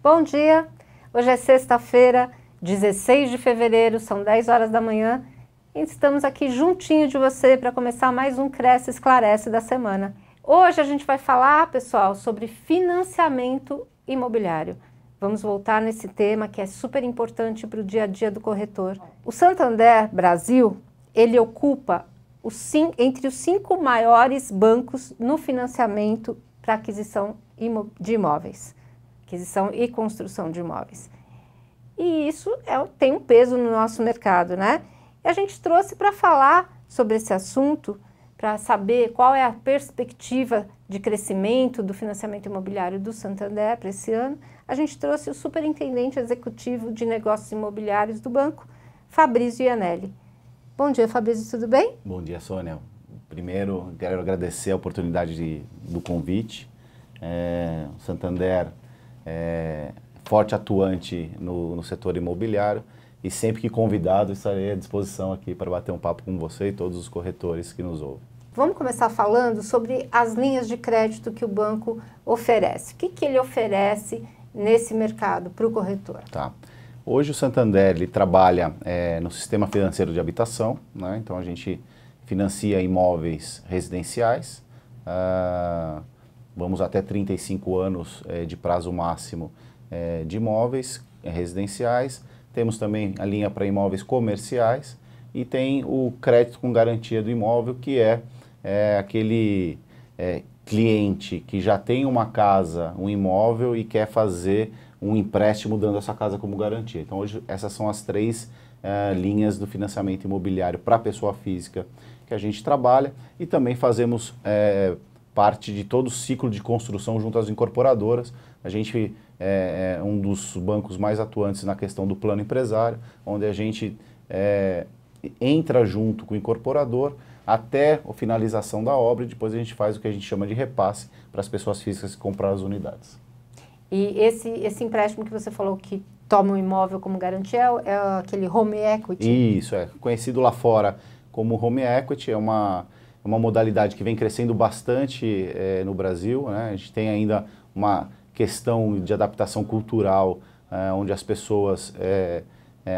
Bom dia, hoje é sexta-feira, 16 de fevereiro, são 10 horas da manhã e estamos aqui juntinho de você para começar mais um Cresce Esclarece da semana. Hoje a gente vai falar, pessoal, sobre financiamento imobiliário. Vamos voltar nesse tema que é super importante para o dia a dia do corretor. O Santander Brasil, ele ocupa entre os 5 maiores bancos no financiamento para aquisição de imóveis. Aquisição e construção de imóveis. E isso tem um peso no nosso mercado, né? E a gente trouxe para falar sobre esse assunto, para saber qual é a perspectiva de crescimento do financiamento imobiliário do Santander para esse ano. A gente trouxe o superintendente executivo de negócios imobiliários do banco, Fabrício Iannelli. Bom dia, Fabrício, tudo bem? Bom dia, Sônia. Primeiro, quero agradecer a oportunidade do convite. O Santander é forte atuante no setor imobiliário e sempre que convidado estarei à disposição aqui para bater um papo com você e todos os corretores que nos ouvem. Vamos começar falando sobre as linhas de crédito que o banco oferece. O que ele oferece nesse mercado para o corretor? Tá. Hoje o Santander ele trabalha no sistema financeiro de habitação, né? Então a gente financia imóveis residenciais, vamos até 35 anos de prazo máximo de imóveis residenciais. Temos também a linha para imóveis comerciais e tem o crédito com garantia do imóvel, que é aquele cliente que já tem uma casa, um imóvel e quer fazer um empréstimo dando essa casa como garantia. Então hoje essas são as 3 linhas do financiamento imobiliário para a pessoa física que a gente trabalha e também fazemos parte de todo o ciclo de construção junto às incorporadoras. A gente é um dos bancos mais atuantes na questão do plano empresário, onde a gente entra junto com o incorporador até a finalização da obra e depois a gente faz o que a gente chama de repasse para as pessoas físicas que compram as unidades. E esse empréstimo que você falou que toma o imóvel como garantia é aquele home equity? Isso, conhecido lá fora como home equity, é uma modalidade que vem crescendo bastante no Brasil, né? A gente tem ainda uma questão de adaptação cultural, onde as pessoas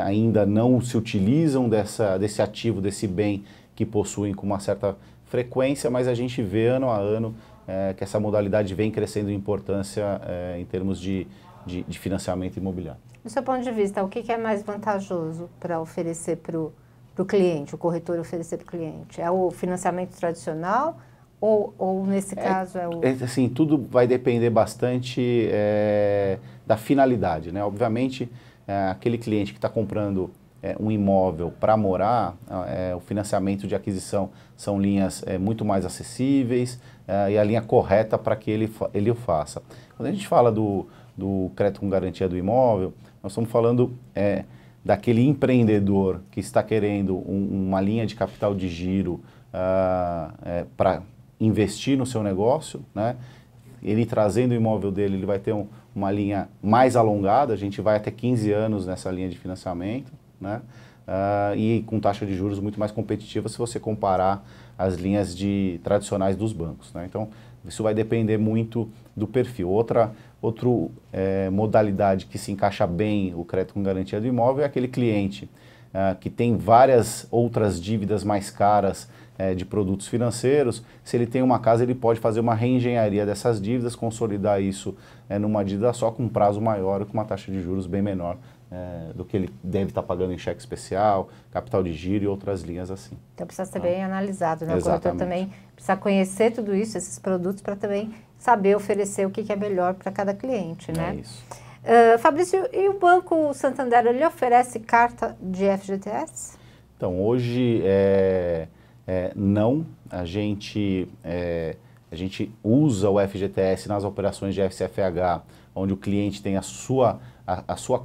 ainda não se utilizam desse ativo, desse bem que possuem com uma certa frequência, mas a gente vê ano a ano que essa modalidade vem crescendo em importância em termos de financiamento imobiliário. Do seu ponto de vista, o que é mais vantajoso para oferecer para o cliente, o corretor oferecer para o cliente? É o financiamento tradicional ou nesse caso é o... Assim, tudo vai depender bastante da finalidade, né? Obviamente, aquele cliente que está comprando um imóvel para morar, o financiamento de aquisição são linhas muito mais acessíveis e a linha correta para que ele o faça. Quando a gente fala do crédito com garantia do imóvel, nós estamos falando daquele empreendedor que está querendo uma linha de capital de giro para investir no seu negócio, né? Ele trazendo o imóvel dele, ele vai ter uma linha mais alongada, a gente vai até 15 anos nessa linha de financiamento, né? E com taxa de juros muito mais competitiva se você comparar as linhas tradicionais dos bancos, né? Então, isso vai depender muito do perfil. Outra modalidade que se encaixa bem o crédito com garantia do imóvel é aquele cliente que tem várias outras dívidas mais caras de produtos financeiros. Se ele tem uma casa, ele pode fazer uma reengenharia dessas dívidas, consolidar isso numa dívida só com um prazo maior e com uma taxa de juros bem menor do que ele deve estar pagando em cheque especial, capital de giro e outras linhas assim. Então precisa ser bem analisado, né? Exatamente. O corretor também precisa conhecer tudo isso, esses produtos, para também saber oferecer o que é melhor para cada cliente, né? É isso. Fabrício, e o Banco Santander, ele oferece carta de FGTS? Então, hoje não, a gente usa o FGTS nas operações de FCFH, onde o cliente tem a sua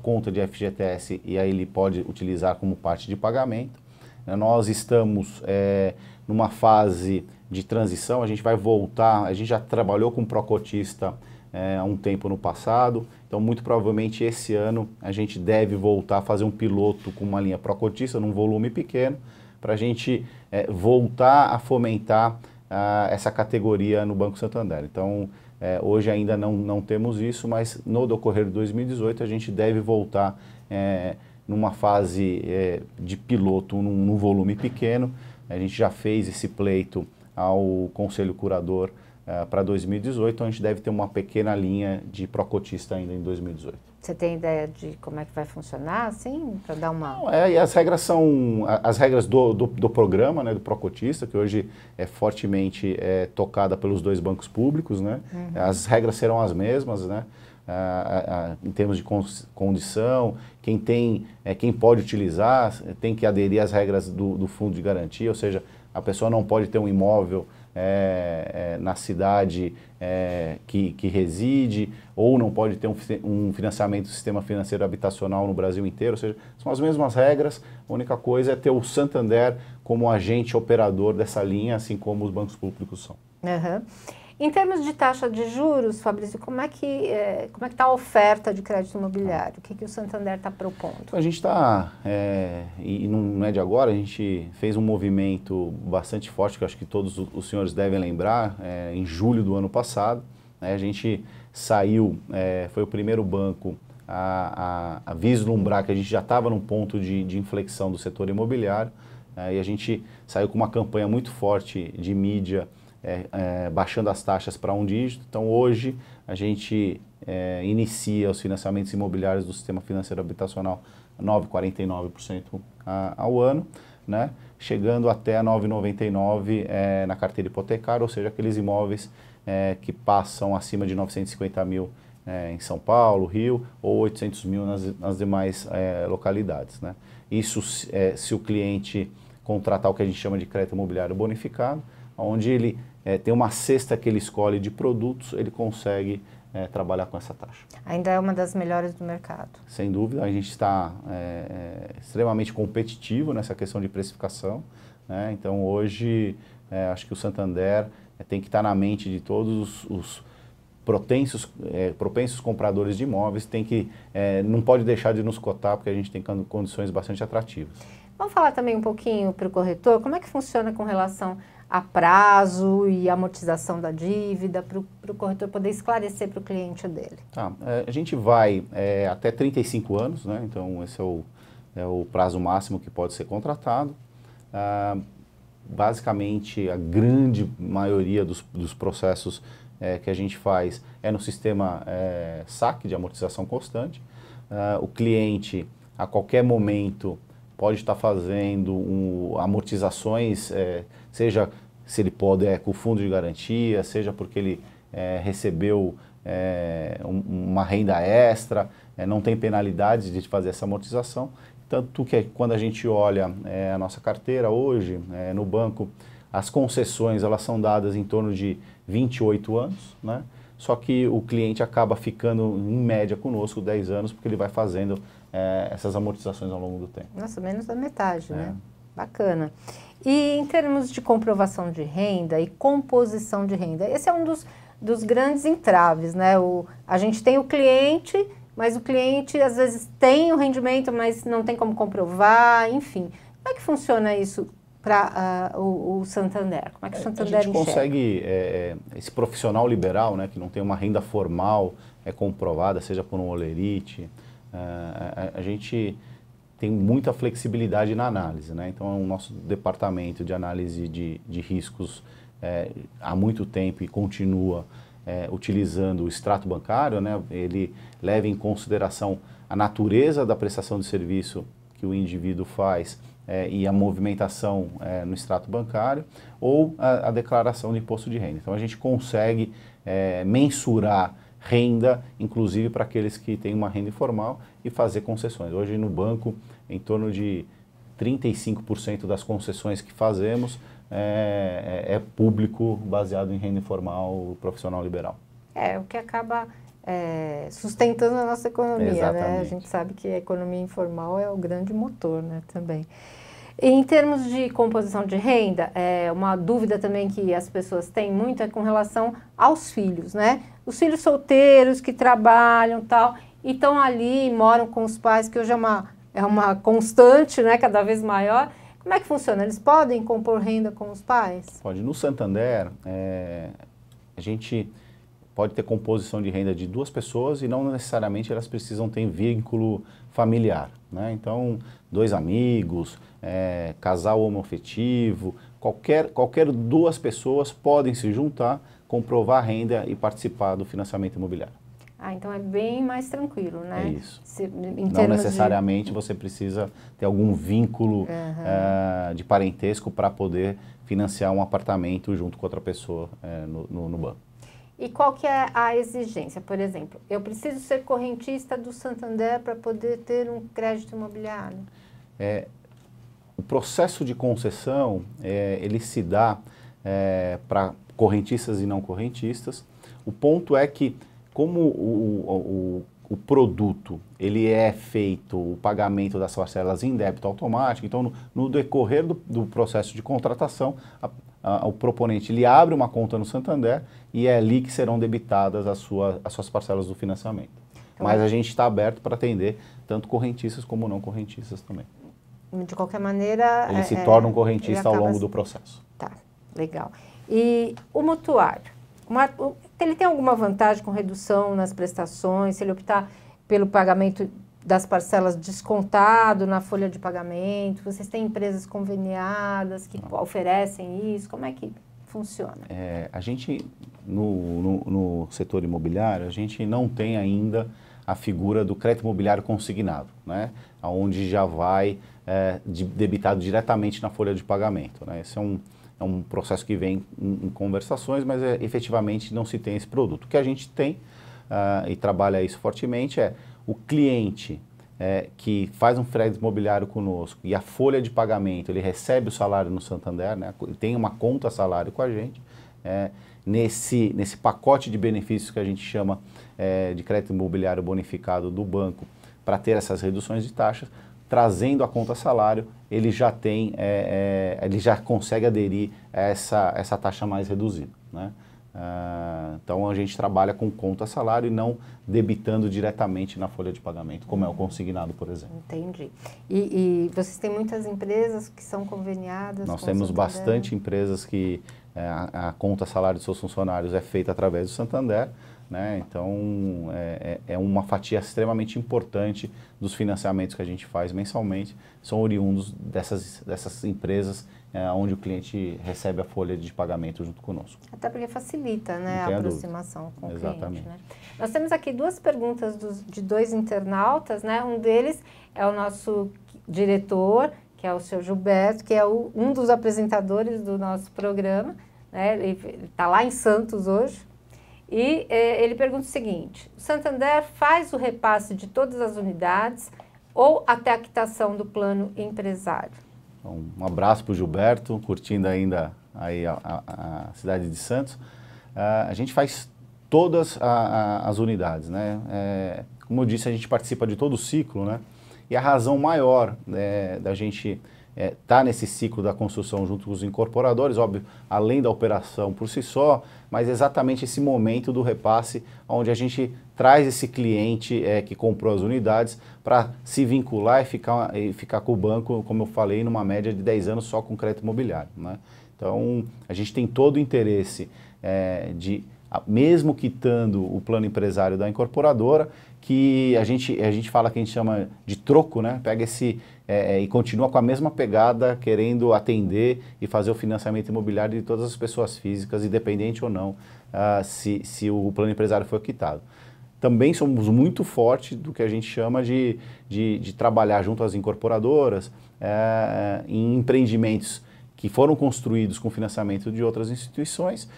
conta de FGTS e aí ele pode utilizar como parte de pagamento. Nós estamos numa fase de transição, a gente vai voltar, a gente já trabalhou com Procotista há um tempo no passado, então muito provavelmente esse ano a gente deve voltar a fazer um piloto com uma linha Procotista num volume pequeno, para a gente voltar a fomentar essa categoria no Banco Santander. Então Hoje ainda não temos isso, mas no decorrer de 2018 a gente deve voltar numa fase de piloto, num volume pequeno. A gente já fez esse pleito ao Conselho Curador para 2018, então a gente deve ter uma pequena linha de pró-cotista ainda em 2018. Você tem ideia de como é que vai funcionar, assim, para dar uma... Não, e as regras são as regras do programa, né, do pró-cotista, que hoje é fortemente tocada pelos dois bancos públicos, né? Uhum. As regras serão as mesmas, né? Em termos de condição, quem pode utilizar tem que aderir às regras do fundo de garantia, ou seja, a pessoa não pode ter um imóvel na cidade que reside, ou não pode ter um financiamento do sistema financeiro habitacional no Brasil inteiro, ou seja, são as mesmas regras, a única coisa é ter o Santander como agente operador dessa linha, assim como os bancos públicos são. Uhum. Em termos de taxa de juros, Fabrício, como é que está a oferta de crédito imobiliário? O que o Santander está propondo? Então, a gente está, e não é de agora, a gente fez um movimento bastante forte, que eu acho que todos os senhores devem lembrar, em julho do ano passado. Né, a gente saiu, foi o primeiro banco a vislumbrar que a gente já estava num ponto de inflexão do setor imobiliário, e a gente saiu com uma campanha muito forte de mídia, baixando as taxas para um dígito. Então hoje a gente inicia os financiamentos imobiliários do sistema financeiro habitacional a 9,49% ao ano, né? Chegando até a 9,99% na carteira hipotecária, ou seja, aqueles imóveis que passam acima de 950 mil em São Paulo, Rio, ou 800 mil nas demais localidades, né? Isso se o cliente contratar o que a gente chama de crédito imobiliário bonificado, onde ele tem uma cesta que ele escolhe de produtos, ele consegue trabalhar com essa taxa. Ainda é uma das melhores do mercado. Sem dúvida, a gente está extremamente competitivo nessa questão de precificação, né? Então hoje acho que o Santander tem que estar na mente de todos os propensos compradores de imóveis, não pode deixar de nos cotar, porque a gente tem condições bastante atrativas. Vamos falar também um pouquinho para o corretor, como é que funciona com relação a prazo e amortização da dívida, para o corretor poder esclarecer para o cliente dele? Tá, a gente vai até 35 anos, né? Então esse é o prazo máximo que pode ser contratado. Basicamente, a grande maioria dos processos que a gente faz é no sistema SAC, de amortização constante. O cliente, a qualquer momento, pode estar fazendo amortizações, seja se ele pode com o fundo de garantia, seja porque ele recebeu uma renda extra, não tem penalidade de fazer essa amortização. Tanto que quando a gente olha a nossa carteira hoje, no banco, as concessões elas são dadas em torno de 28 anos, né? Só que o cliente acaba ficando, em média, conosco 10 anos, porque ele vai fazendo essas amortizações ao longo do tempo. Nossa, menos da metade, né? Bacana. E em termos de comprovação de renda e composição de renda, esse é um dos grandes entraves, né? A gente tem o cliente, mas o cliente às vezes tem o rendimento, mas não tem como comprovar, enfim. Como é que funciona isso para o Santander? Como é que o Santander enxerga? A gente consegue, esse profissional liberal, né, que não tem uma renda formal comprovada, seja por um holerite, a gente tem muita flexibilidade na análise, né? Então o nosso departamento de análise de riscos há muito tempo e continua utilizando o extrato bancário, né? Ele leva em consideração a natureza da prestação de serviço que o indivíduo faz e a movimentação no extrato bancário ou a declaração de imposto de renda. Então a gente consegue mensurar renda, inclusive para aqueles que têm uma renda informal, e fazer concessões. Hoje no banco, em torno de 35% das concessões que fazemos é público baseado em renda informal profissional liberal. O que acaba sustentando a nossa economia, Exatamente. né? A gente sabe que a economia informal é o grande motor, né, também. Em termos de composição de renda, uma dúvida também que as pessoas têm muito é com relação aos filhos, né? Os filhos solteiros que trabalham e estão ali, moram com os pais, que hoje é uma constante, né, cada vez maior. Como é que funciona? Eles podem compor renda com os pais? Pode. No Santander, a gente pode ter composição de renda de 2 pessoas e não necessariamente elas precisam ter vínculo familiar, né? Então, 2 amigos, casal homoafetivo, qualquer 2 pessoas podem se juntar, comprovar a renda e participar do financiamento imobiliário. Ah, então é bem mais tranquilo, né? É isso. Não necessariamente você precisa ter algum vínculo de parentesco para poder financiar um apartamento junto com outra pessoa no banco. E qual que é a exigência? Por exemplo, eu preciso ser correntista do Santander para poder ter um crédito imobiliário? O processo de concessão, ele se dá para correntistas e não correntistas. O ponto é que, como o produto ele é feito, o pagamento das parcelas em débito automático, então no decorrer do processo de contratação, o proponente ele abre uma conta no Santander e é ali que serão debitadas as suas parcelas do financiamento. Então, mas a gente está aberto para atender tanto correntistas como não correntistas também. De qualquer maneira... Ele se torna um correntista ao longo do processo. Tá, legal. E o mutuário? Ele tem alguma vantagem com redução nas prestações, se ele optar pelo pagamento das parcelas descontado na folha de pagamento? Vocês têm empresas conveniadas que oferecem isso? Como é que funciona? A gente, no setor imobiliário, a gente não tem ainda a figura do crédito imobiliário consignado, né? Onde já vai debitado diretamente na folha de pagamento, né? Esse é um processo que vem em conversações, mas efetivamente não se tem esse produto. O que a gente tem e trabalha isso fortemente é o cliente que faz um crédito imobiliário conosco e a folha de pagamento, ele recebe o salário no Santander, né? Ele tem uma conta salário com a gente. Nesse pacote de benefícios que a gente chama de crédito imobiliário bonificado do banco, para ter essas reduções de taxas, trazendo a conta salário, ele já tem, ele já consegue aderir a essa taxa mais reduzida, né? Então a gente trabalha com conta salário e não debitando diretamente na folha de pagamento, como é o consignado, por exemplo. Entendi. E vocês têm muitas empresas que são conveniadas? Nós temos bastante empresas que a conta salário de seus funcionários é feita através do Santander, né? Então é uma fatia extremamente importante dos financiamentos que a gente faz mensalmente, são oriundos dessas empresas onde o cliente recebe a folha de pagamento junto conosco. Até porque facilita, né, a aproximação com o Exatamente. cliente, né? Nós temos aqui 2 perguntas de 2 internautas, né? Um deles é o nosso diretor, que é o seu Gilberto, que é um dos apresentadores do nosso programa, né? Ele está lá em Santos hoje. E ele pergunta o seguinte: o Santander faz o repasse de todas as unidades ou até a quitação do plano empresário? Então, um abraço para o Gilberto, curtindo ainda aí a cidade de Santos. A gente faz todas as unidades, né? Como eu disse, a gente participa de todo o ciclo, né? E a razão maior da gente estar nesse ciclo da construção junto com os incorporadores, óbvio, além da operação por si só, mas exatamente esse momento do repasse, onde a gente traz esse cliente que comprou as unidades para se vincular e ficar com o banco, como eu falei, numa média de 10 anos só com crédito imobiliário, né? Então, a gente tem todo o interesse mesmo quitando o plano empresário da incorporadora, que a gente fala que a gente chama de troco, né? Pega e continua com a mesma pegada, querendo atender e fazer o financiamento imobiliário de todas as pessoas físicas, independente ou não, se o plano empresário for quitado. Também somos muito fortes do que a gente chama de trabalhar junto às incorporadoras em empreendimentos que foram construídos com financiamento de outras instituições,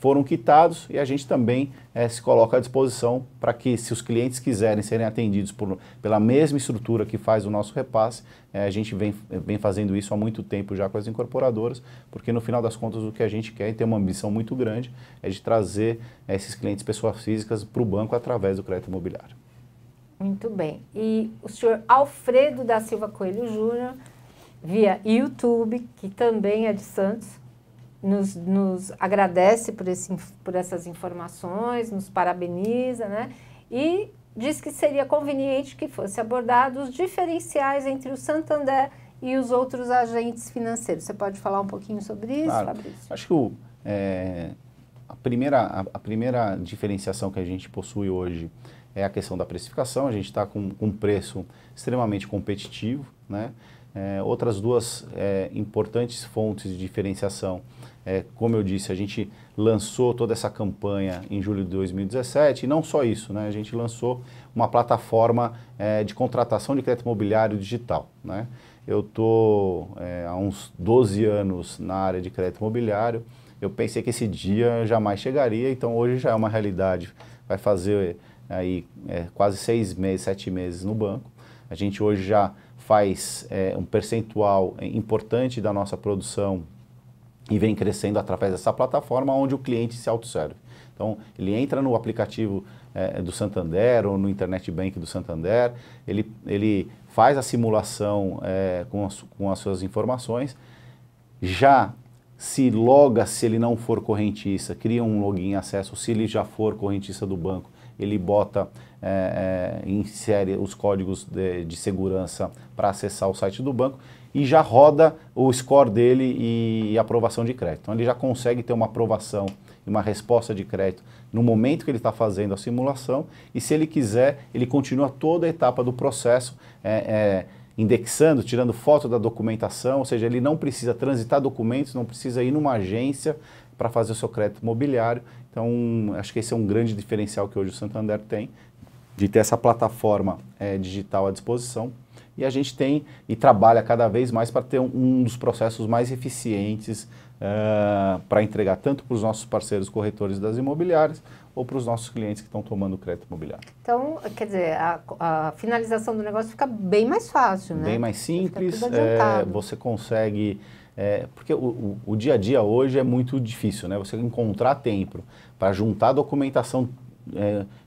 foram quitados e a gente também se coloca à disposição para que, se os clientes quiserem serem atendidos pela mesma estrutura que faz o nosso repasse, a gente vem fazendo isso há muito tempo já com as incorporadoras, porque no final das contas o que a gente quer, e tem uma ambição muito grande, é de trazer esses clientes, pessoas físicas, para o banco através do crédito imobiliário. Muito bem. E o senhor Alfredo da Silva Coelho Júnior, via YouTube, que também é de Santos, nos agradece por essas informações, nos parabeniza, né? E diz que seria conveniente que fosse abordado os diferenciais entre o Santander e os outros agentes financeiros. Você pode falar um pouquinho sobre isso, Claro. Fabrício? Acho que a primeira diferenciação que a gente possui hoje é a questão da precificação. A gente está com um preço extremamente competitivo, né? Outras duas importantes fontes de diferenciação, como eu disse, a gente lançou toda essa campanha em julho de 2017 e não só isso, né? A gente lançou uma plataforma de contratação de crédito imobiliário digital, né? Eu estou há uns 12 anos na área de crédito imobiliário. Eu pensei que esse dia jamais chegaria, então hoje já é uma realidade. Vai fazer aí quase 6 meses, 7 meses no banco. A gente hoje já faz um percentual importante da nossa produção e vem crescendo através dessa plataforma onde o cliente se autosserve. Então, ele entra no aplicativo do Santander ou no Internet Bank do Santander, ele faz a simulação com as suas informações, já se loga se ele não for correntista, cria um login acesso, se ele já for correntista do banco, ele bota, insere os códigos de segurança para acessar o site do banco e já roda o score dele e aprovação de crédito. Então ele já consegue ter uma aprovação e uma resposta de crédito no momento que ele está fazendo a simulação e se ele quiser, ele continua toda a etapa do processo, indexando, tirando foto da documentação, ou seja, ele não precisa transitar documentos, não precisa ir numa agência para fazer o seu crédito imobiliário. Então, acho que esse é um grande diferencial que hoje o Santander tem, de ter essa plataforma digital à disposição. E a gente tem e trabalha cada vez mais para ter um dos processos mais eficientes para entregar tanto para os nossos parceiros corretores das imobiliárias ou para os nossos clientes que estão tomando crédito imobiliário. Então, quer dizer, a finalização do negócio fica bem mais fácil, né? Bem mais simples, você consegue... porque o dia a dia hoje é muito difícil, né? Você encontrar tempo para juntar a documentação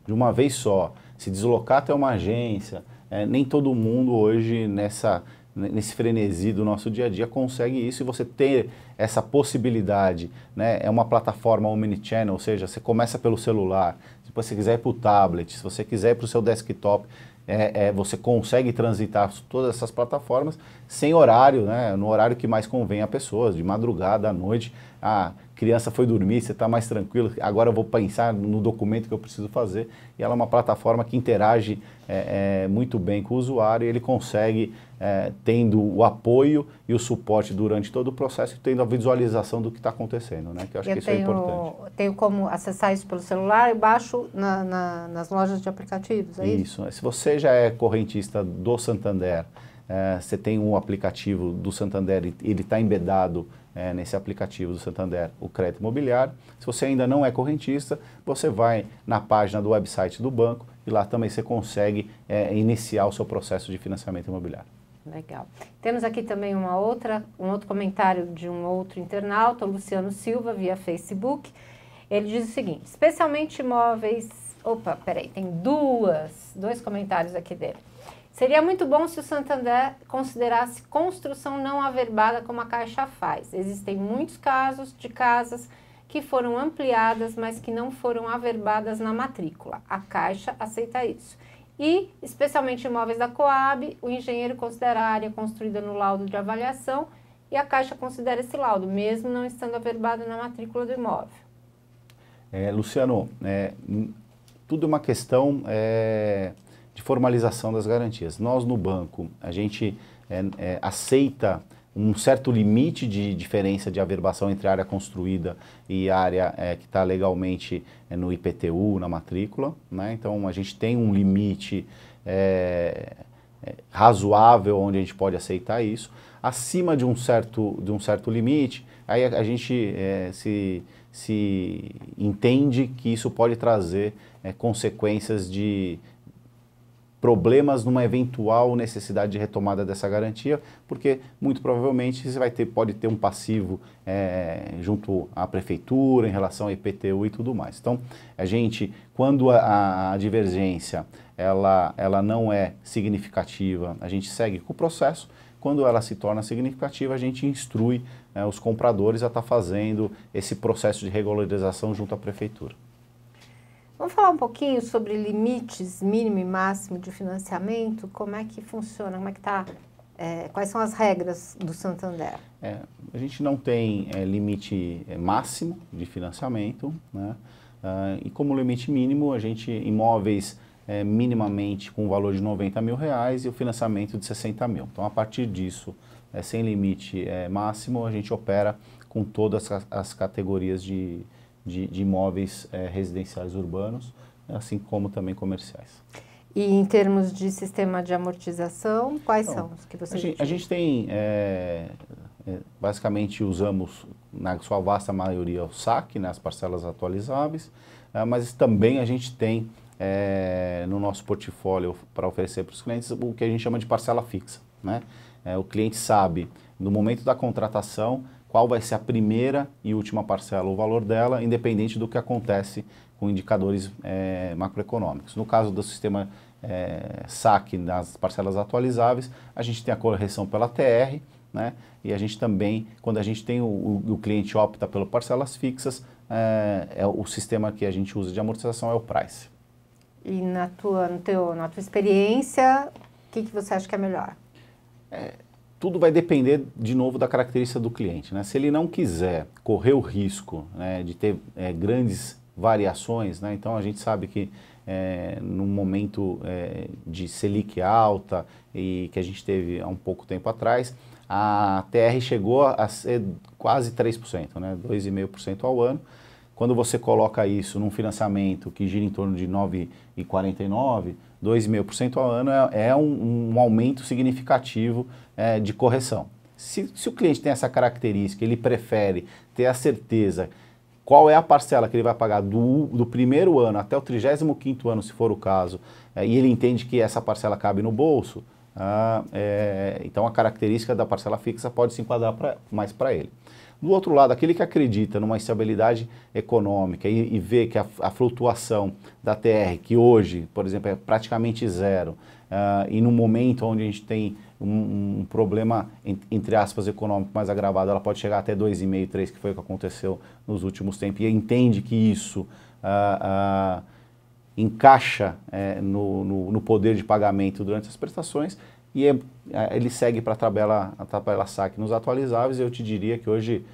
de uma vez só, se deslocar até uma agência, nem todo mundo hoje nesse frenesi do nosso dia a dia consegue isso e você ter essa possibilidade, né? É uma plataforma omnichannel, ou seja, você começa pelo celular, se você quiser ir para o tablet, se você quiser ir para o seu desktop, você consegue transitar todas essas plataformas sem horário, né? No horário que mais convém a pessoas, de madrugada, à noite, a criança foi dormir, você está mais tranquilo, agora eu vou pensar no documento que eu preciso fazer. E ela é uma plataforma que interage muito bem com o usuário e ele consegue, tendo o apoio e o suporte durante todo o processo, tendo a visualização do que está acontecendo, né? Que eu acho que isso é importante. Tenho como acessar isso pelo celular, eu baixo nas lojas de aplicativos, é isso? Isso. Se você já é correntista do Santander, você tem um aplicativo do Santander e ele está embedado nesse aplicativo do Santander, o crédito imobiliário. Se você ainda não é correntista, você vai na página do website do banco e lá também você consegue iniciar o seu processo de financiamento imobiliário. Legal. Temos aqui também um outro comentário de um outro internauta, o Luciano Silva, via Facebook. Ele diz o seguinte: especialmente imóveis... Opa, peraí, tem dois comentários aqui dele. Seria muito bom se o Santander considerasse construção não averbada como a Caixa faz. Existem muitos casos de casas que foram ampliadas, mas que não foram averbadas na matrícula. A Caixa aceita isso. E, especialmente imóveis da Coab, o engenheiro considera a área construída no laudo de avaliação e a Caixa considera esse laudo, mesmo não estando averbado na matrícula do imóvel. Luciano, tudo é uma questão de formalização das garantias. Nós no banco, a gente aceita um certo limite de diferença de averbação entre a área construída e a área que está legalmente no IPTU, na matrícula, né? Então a gente tem um limite razoável onde a gente pode aceitar isso. Acima de um certo limite, aí a gente se entende que isso pode trazer consequências de problemas numa eventual necessidade de retomada dessa garantia, porque muito provavelmente você pode ter um passivo junto à prefeitura em relação ao IPTU e tudo mais. Então, a gente, quando a divergência ela não é significativa, a gente segue com o processo. Quando ela se torna significativa, a gente instrui os compradores a estar fazendo esse processo de regularização junto à prefeitura. Vamos falar um pouquinho sobre limites mínimo e máximo de financiamento, como é que funciona, como é que está Quais são as regras do Santander? A gente não tem limite máximo de financiamento, né? E como limite mínimo, imóveis minimamente com o valor de R$90 mil e o financiamento de 60 mil. Então, a partir disso, sem limite máximo, a gente opera com todas as categorias de imóveis residenciais urbanos, assim como também comerciais. E em termos de sistema de amortização, quais são os que você A gente tem, basicamente usamos, na sua vasta maioria, o saque, né, as parcelas atualizáveis, mas também a gente tem no nosso portfólio para oferecer para os clientes o que a gente chama de parcela fixa, né? O cliente sabe, no momento da contratação, qual vai ser a primeira e última parcela, o valor dela, independente do que acontece com indicadores macroeconômicos. No caso do sistema saque nas parcelas atualizáveis, a gente tem a correção pela TR, né? E a gente também, quando a gente tem o cliente opta pelas parcelas fixas, o sistema que a gente usa de amortização é o Price. E na tua experiência, o que você acha que é melhor? Tudo vai depender, de novo, da característica do cliente, né? Se ele não quiser correr o risco, né, de ter grandes variações, né? Então a gente sabe que num momento de Selic alta e que a gente teve há um pouco tempo atrás, a TR chegou a ser quase 3%, né? 2,5% ao ano. Quando você coloca isso num financiamento que gira em torno de 9,49%, 2,5% ao ano é um aumento significativo de correção. Se o cliente tem essa característica, ele prefere ter a certeza qual é a parcela que ele vai pagar do primeiro ano até o 35º ano, se for o caso, e ele entende que essa parcela cabe no bolso, então a característica da parcela fixa pode se enquadrar mais para ele. Do outro lado, aquele que acredita numa estabilidade econômica e vê que a flutuação da TR, que hoje, por exemplo, é praticamente zero, e no momento onde a gente tem um problema, entre aspas, econômico mais agravado, ela pode chegar até 2,5%, 3%, que foi o que aconteceu nos últimos tempos, e entende que isso encaixa no poder de pagamento durante as prestações, e ele segue para a tabela saque nos atualizáveis. Eu te diria que hoje,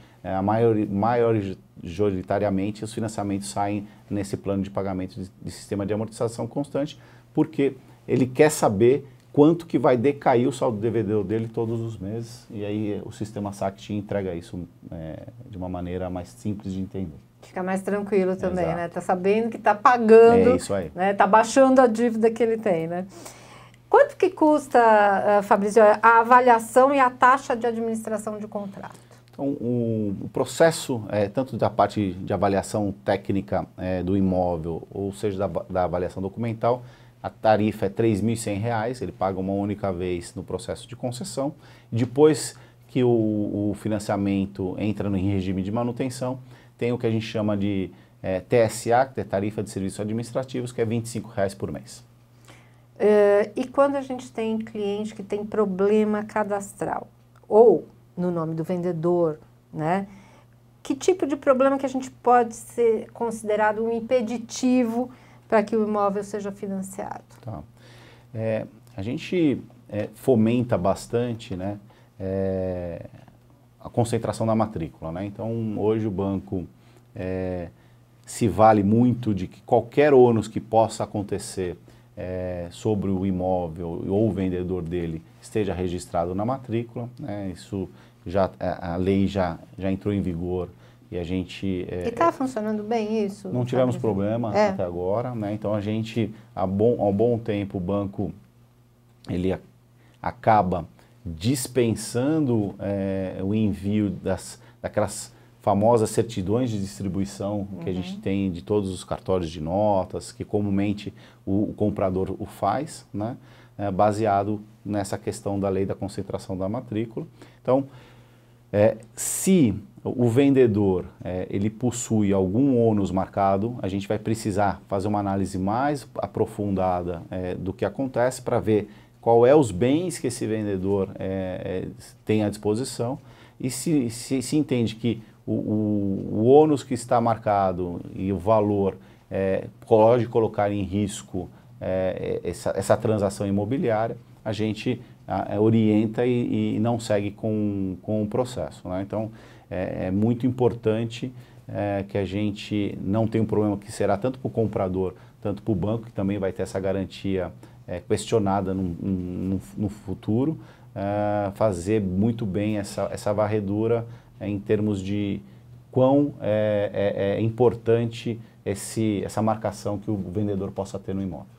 majoritariamente, os financiamentos saem nesse plano de pagamento de sistema de amortização constante, porque ele quer saber quanto que vai decair o saldo devedor dele todos os meses, e aí o sistema saque te entrega isso de uma maneira mais simples de entender. Fica mais tranquilo também, exato, né? Tá sabendo que tá pagando, isso aí, né? Tá baixando a dívida que ele tem, né? Quanto que custa, Fabrício, a avaliação e a taxa de administração de contrato? Então, o processo, tanto da parte de avaliação técnica do imóvel, ou seja, da avaliação documental, a tarifa é R$ 3.100, ele paga uma única vez no processo de concessão. Depois que o financiamento entra em regime de manutenção, tem o que a gente chama de TSA, que é Tarifa de Serviços Administrativos, que é R$ 25 por mês. E quando a gente tem cliente que tem problema cadastral, ou no nome do vendedor, né? Que tipo de problema que a gente pode ser considerado um impeditivo para que o imóvel seja financiado? Tá. A gente fomenta bastante, né, a concentração da matrícula, né? Então, hoje o banco se vale muito de que qualquer ônus que possa acontecer sobre o imóvel ou o vendedor dele esteja registrado na matrícula, né? Isso a lei já entrou em vigor e a gente... E está funcionando bem isso? Não tivemos problema até agora, né? Então a gente, há bom tempo, o banco ele acaba dispensando o envio daquelas famosas certidões de distribuição que a gente tem de todos os cartórios de notas, que comumente o comprador o faz, né? Baseado nessa questão da lei da concentração da matrícula. Então, se o vendedor ele possui algum ônus marcado, a gente vai precisar fazer uma análise mais aprofundada do que acontece para ver qual é os bens que esse vendedor tem à disposição e se entende que o ônus que está marcado e o valor pode colocar em risco essa transação imobiliária, a gente orienta e não segue com o processo, né? Então, é muito importante que a gente não tenha um problema que será tanto para o comprador, tanto para o banco, que também vai ter essa garantia questionada no futuro, fazer muito bem essa varredura em termos de quão é importante essa marcação que o vendedor possa ter no imóvel.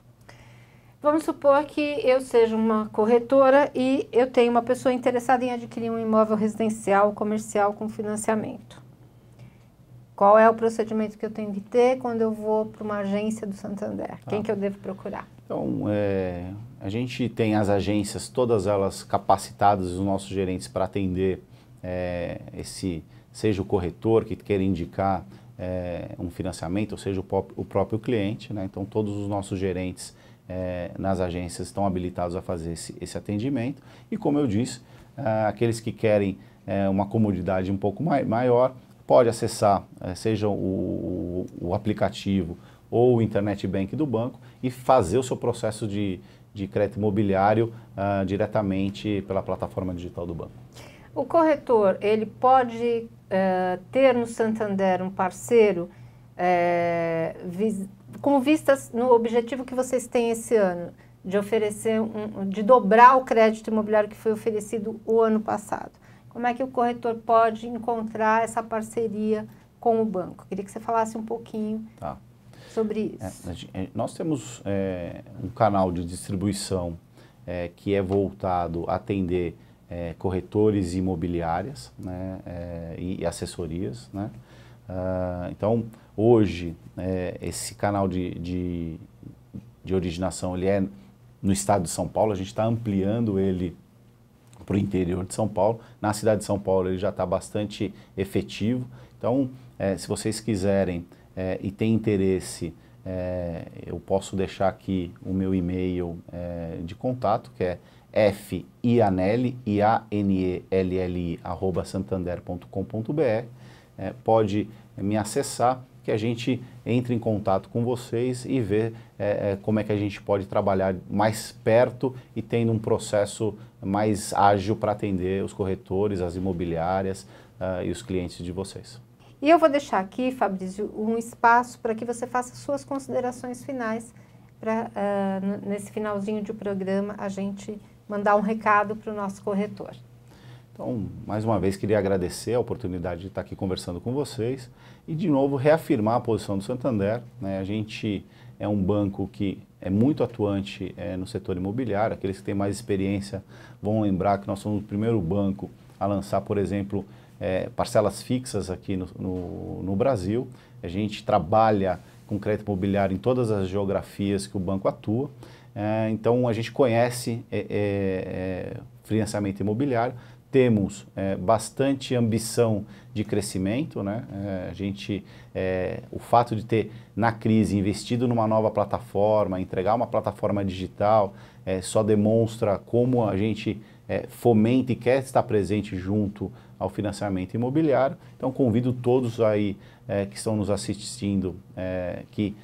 Vamos supor que eu seja uma corretora e eu tenho uma pessoa interessada em adquirir um imóvel residencial, comercial com financiamento. Qual é o procedimento que eu tenho que ter quando eu vou para uma agência do Santander? Quem que eu devo procurar? Então, a gente tem as agências, todas elas capacitadas, os nossos gerentes para atender seja o corretor que queira indicar um financiamento, ou seja o próprio cliente, né? Então, todos os nossos gerentes nas agências estão habilitados a fazer esse atendimento. E como eu disse, aqueles que querem uma comodidade um pouco maior, pode acessar seja o aplicativo ou o internet bank do banco e fazer o seu processo de crédito imobiliário diretamente pela plataforma digital do banco. O corretor, ele pode ter no Santander um parceiro com vistas no objetivo que vocês têm esse ano, de oferecer, de dobrar o crédito imobiliário que foi oferecido o ano passado. Como é que o corretor pode encontrar essa parceria com o banco? Queria que você falasse um pouquinho sobre isso. Nós temos um canal de distribuição que é voltado a atender corretores e imobiliárias, né, e assessorias, né? Então, hoje, esse canal de originação ele é no estado de São Paulo, a gente está ampliando ele para o interior de São Paulo. Na cidade de São Paulo ele já está bastante efetivo. Então, se vocês quiserem e têm interesse, eu posso deixar aqui o meu e-mail de contato, que é fianelli@santander.com.br. Pode me acessar, que a gente entre em contato com vocês e ver como é que a gente pode trabalhar mais perto e tendo um processo mais ágil para atender os corretores, as imobiliárias e os clientes de vocês. E eu vou deixar aqui, Fabrício, um espaço para que você faça suas considerações finais, para nesse finalzinho de programa a gente mandar um recado para o nosso corretor. Então, mais uma vez, queria agradecer a oportunidade de estar aqui conversando com vocês e, de novo, reafirmar a posição do Santander, né? A gente é um banco que é muito atuante no setor imobiliário. Aqueles que têm mais experiência vão lembrar que nós somos o primeiro banco a lançar, por exemplo, parcelas fixas aqui no Brasil. A gente trabalha com crédito imobiliário em todas as geografias que o banco atua. Então, a gente conhece financiamento imobiliário. Temos bastante ambição de crescimento, né? O fato de ter, na crise, investido numa nova plataforma, entregar uma plataforma digital, só demonstra como a gente fomenta e quer estar presente junto ao financiamento imobiliário. Então, convido todos aí que estão nos assistindo, que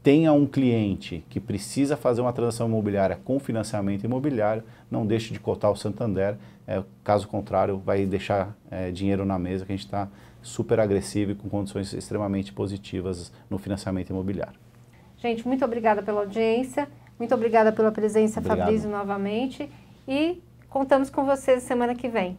tenha um cliente que precisa fazer uma transação imobiliária com financiamento imobiliário, não deixe de cotar o Santander, caso contrário vai deixar dinheiro na mesa, que a gente está super agressivo e com condições extremamente positivas no financiamento imobiliário. Gente, muito obrigada pela audiência, muito obrigada pela presença, Fabrício, novamente, e contamos com vocês semana que vem.